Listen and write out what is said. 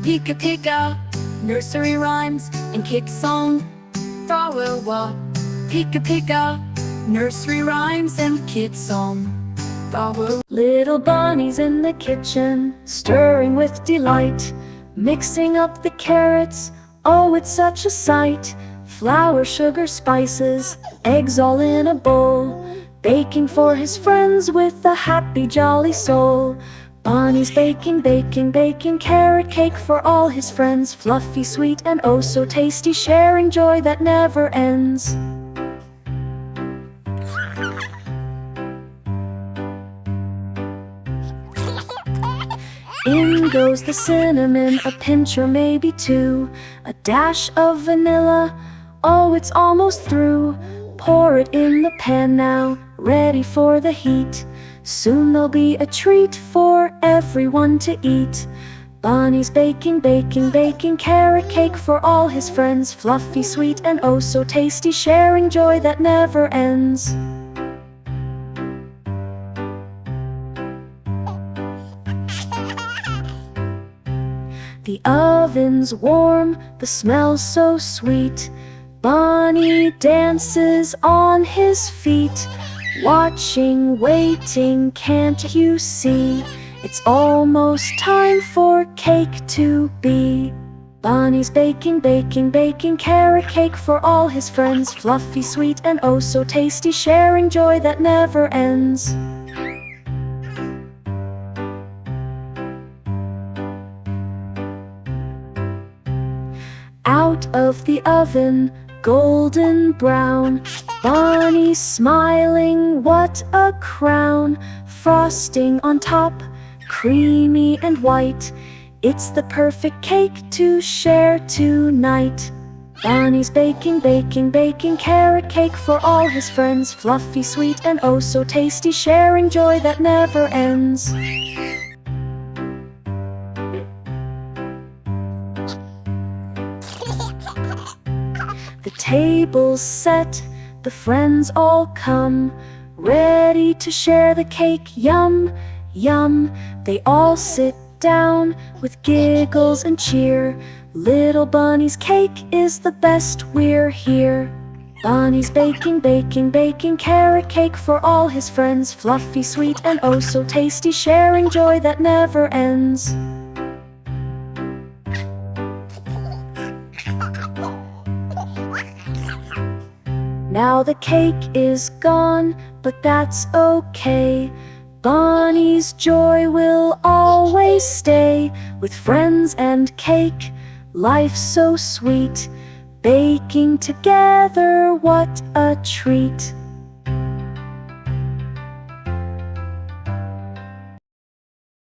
Pika pika, nursery rhymes and kick song. Wa Pika pika, nursery rhymes and kid song. Little bunnies in the kitchen, stirring with delight, mixing up the carrots, oh it's such a sight. Flour, sugar, spices, eggs all in a bowl, baking for his friends with a happy jolly soul. Bunny's baking, baking, baking carrot cake for all his friends, fluffy, sweet, and oh so tasty, sharing joy that never ends. In goes the cinnamon, a pinch or maybe two, a dash of vanilla, oh it's almost through. Pour it in the pan now, ready for the heat. Soon there'll be a treat for everyone to eat. Bunny's baking, baking, baking carrot cake for all his friends, fluffy, sweet, and oh so tasty, sharing joy that never ends. The oven's warm, the smell's so sweet. Bunny dances on his feet, watching, waiting, can't you see? It's almost time for cake to be. Bunny's baking, baking, baking carrot cake for all his friends, fluffy, sweet, and oh so tasty, sharing joy that never ends. Out of the oven, golden brown, Bunny smiling, what a crown. Frosting on top, creamy and white, it's the perfect cake to share tonight. Bunny's baking, baking, baking carrot cake for all his friends, fluffy, sweet, and oh so tasty, sharing joy that never ends. The table's set, the friends all come, ready to share the cake, yum, yum. They all sit down with giggles and cheer. Little Bunny's cake is the best, we're here. Bunny's baking, baking, baking carrot cake for all his friends, fluffy, sweet, and oh so tasty, sharing joy that never ends. Now the cake is gone, but that's okay. Bunny's joy will always stay. With friends and cake, life's so sweet. Baking together, what a treat.